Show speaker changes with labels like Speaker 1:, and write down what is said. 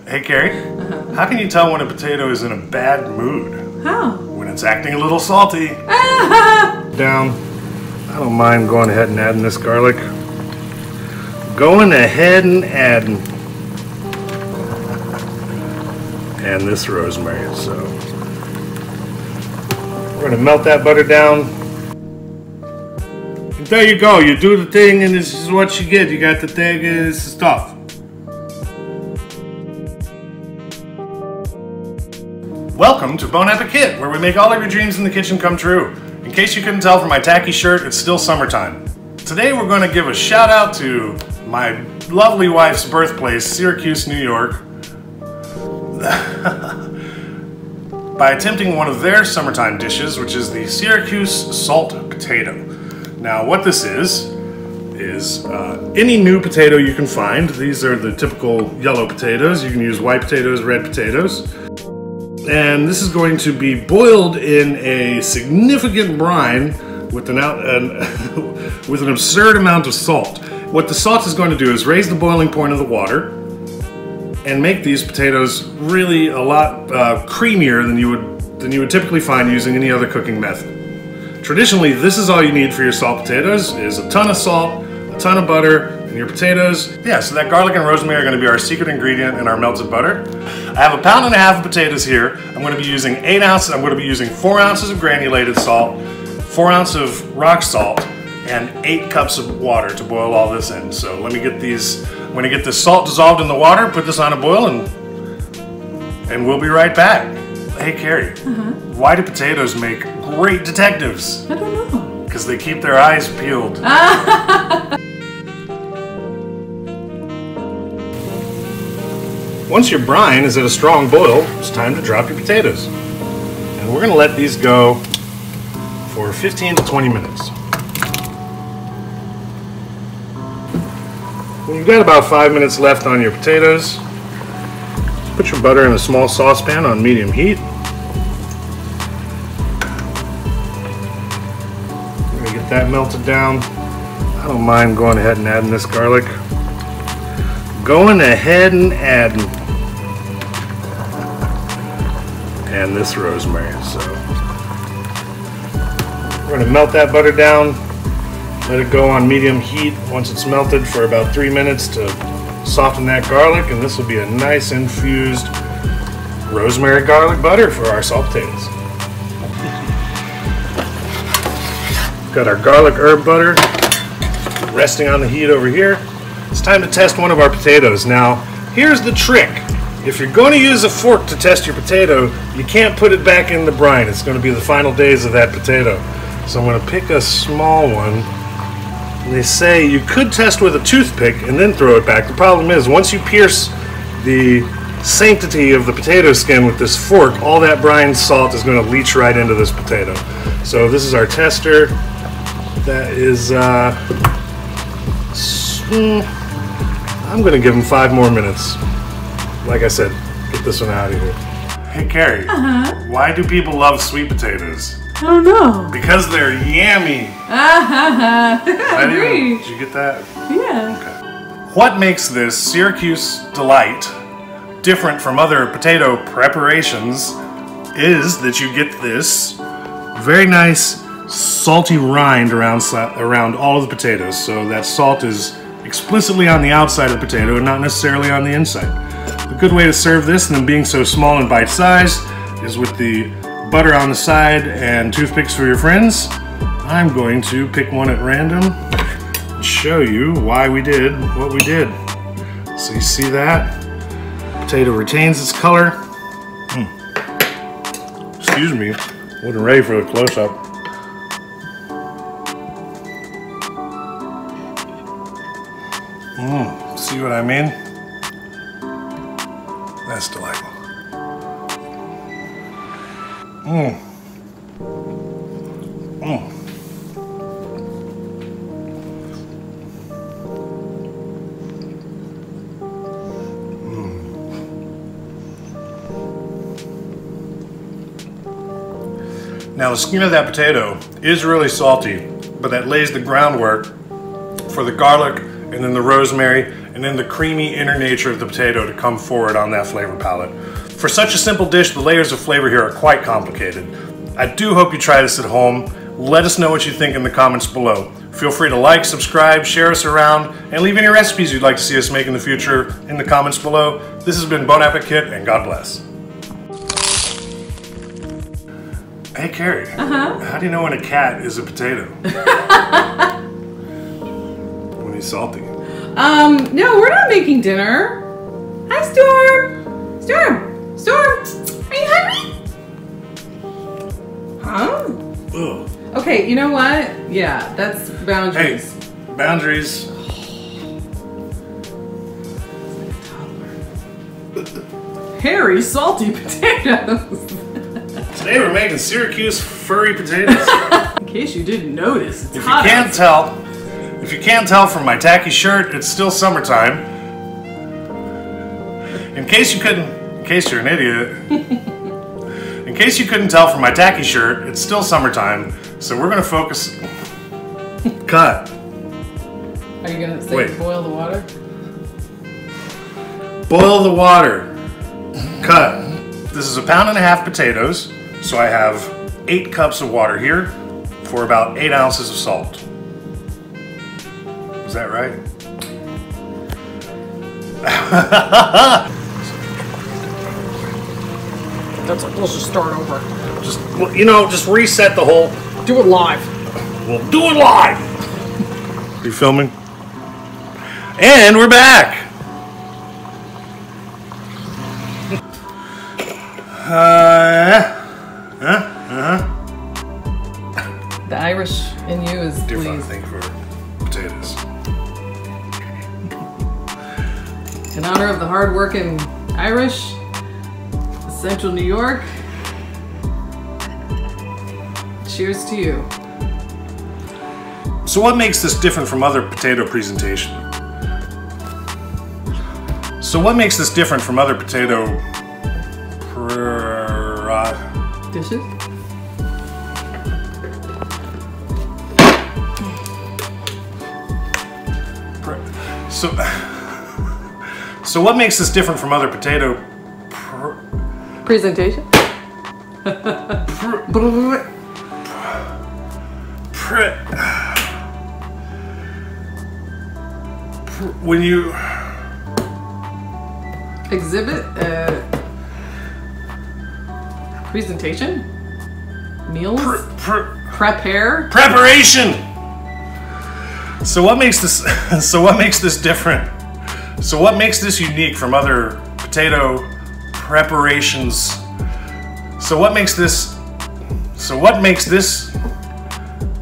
Speaker 1: Hey Carrie, how can you tell when a potato is in a bad mood?
Speaker 2: How?
Speaker 1: When it's acting a little salty. Down. I don't mind going ahead and adding this garlic. Going ahead and adding. And this rosemary. So we're going to melt that butter down. And there you go. You do the thing and this is what you get. You got the thing and this is stuff. Welcome to Bon Appetit, where we make all of your dreams in the kitchen come true. In case you couldn't tell from my tacky shirt, it's still summertime. Today we're going to give a shout out to my lovely wife's birthplace, Syracuse, New York, by attempting one of their summertime dishes, which is the Syracuse Salt Potato. Now what this is any new potato you can find. These are the typical yellow potatoes. You can use white potatoes, red potatoes. And this is going to be boiled in a significant brine with an absurd amount of salt. What the salt is going to do is raise the boiling point of the water and make these potatoes really a lot creamier than you would typically find using any other cooking method. Traditionally, this is all you need for your salt potatoes: is a ton of salt, a ton of butter, and your potatoes. Yeah, so that garlic and rosemary are going to be our secret ingredient in our melted butter. I have 1.5 pounds of potatoes here. I'm going to be using 8 ounces. I'm going to be using 4 ounces of granulated salt, 4 ounces of rock salt, and 8 cups of water to boil all this in. So let me get these. I'm going to get this salt dissolved in the water, put this on a boil, and we'll be right back. Hey Carrie, why do potatoes make great detectives?
Speaker 2: I don't know.
Speaker 1: Because they keep their eyes peeled. Once your brine is at a strong boil, it's time to drop your potatoes. And we're going to let these go for 15 to 20 minutes. When you've got about 5 minutes left on your potatoes, put your butter in a small saucepan on medium heat. We're going to get that melted down. I don't mind going ahead and adding this garlic. Going ahead and adding. And this rosemary. So we're going to melt that butter down, let it go on medium heat once it's melted for about 3 minutes to soften that garlic, and this will be a nice infused rosemary garlic butter for our salt potatoes. Got our garlic herb butter resting on the heat over here. It's time to test one of our potatoes. Now here's the trick. If you're going to use a fork to test your potato, you can't put it back in the brine. It's going to be the final days of that potato. So I'm going to pick a small one. And they say you could test with a toothpick and then throw it back. The problem is, once you pierce the sanctity of the potato skin with this fork, all that brine salt is going to leach right into this potato. So this is our tester. That is, I'm going to give him 5 more minutes. Like I said, get this one out of here. Hey Carrie, why do people love sweet potatoes?
Speaker 2: I don't know.
Speaker 1: Because they're yummy.
Speaker 2: I agree.
Speaker 1: Did you get that?
Speaker 2: Yeah.
Speaker 1: Okay. What makes this Syracuse delight different from other potato preparations is that you get this very nice salty rind around all of the potatoes. So that salt is explicitly on the outside of the potato and not necessarily on the inside. A good way to serve this, and then being so small and bite-sized, is with the butter on the side and toothpicks for your friends. I'm going to pick one at random and show you why we did what we did. So you see that? Potato retains its color. Excuse me, wasn't ready for the close-up. See what I mean? That's delightful. Now the skin of that potato is really salty, but that lays the groundwork for the garlic and then the rosemary and then the creamy inner nature of the potato to come forward on that flavor palette. For such a simple dish, the layers of flavor here are quite complicated. I do hope you try this at home. Let us know what you think in the comments below. Feel free to like, subscribe, share us around, and leave any recipes you'd like to see us make in the future in the comments below. This has been Bon Appetit, and God bless. Hey Carrie, how do you know when a cat is a potato? When he's salty.
Speaker 2: No, we're not making dinner. Hi, Storm. Storm. Storm. Are you hungry? Huh?
Speaker 1: Ugh.
Speaker 2: Okay, you know what? Yeah, that's boundaries.
Speaker 1: Hey, boundaries.
Speaker 2: Hairy, salty potatoes.
Speaker 1: Today we're making Syracuse furry potatoes.
Speaker 2: In case you didn't notice, it's
Speaker 1: If
Speaker 2: hot
Speaker 1: you can't tell from my tacky shirt, it's still summertime. In case you're an idiot. In case you couldn't tell from my tacky shirt, it's still summertime. So we're gonna focus. Cut.
Speaker 2: Are you gonna say
Speaker 1: Wait.
Speaker 2: boil the water?
Speaker 1: Boil the water. Cut. This is 1.5 pounds potatoes. So I have 8 cups of water here for about 8 ounces of salt. Is that right?
Speaker 2: Let's just start over.
Speaker 1: Just, you know, just reset the whole.
Speaker 2: Do it live.
Speaker 1: We'll do it live. You filming? And we're back.
Speaker 2: The Irish in you is
Speaker 1: Different
Speaker 2: pleased.
Speaker 1: thing for potatoes.
Speaker 2: In honor of the hard-working Irish, Central New York, cheers to you.
Speaker 1: So what makes this different from other potato presentation? So what makes this different from other potato
Speaker 2: Dishes?
Speaker 1: So what makes this different from other potato
Speaker 2: Presentation?
Speaker 1: when you
Speaker 2: Exhibit? Presentation? Meals? Prepare?
Speaker 1: preparation. So what makes this different? So what makes this unique from other potato preparations? So what makes this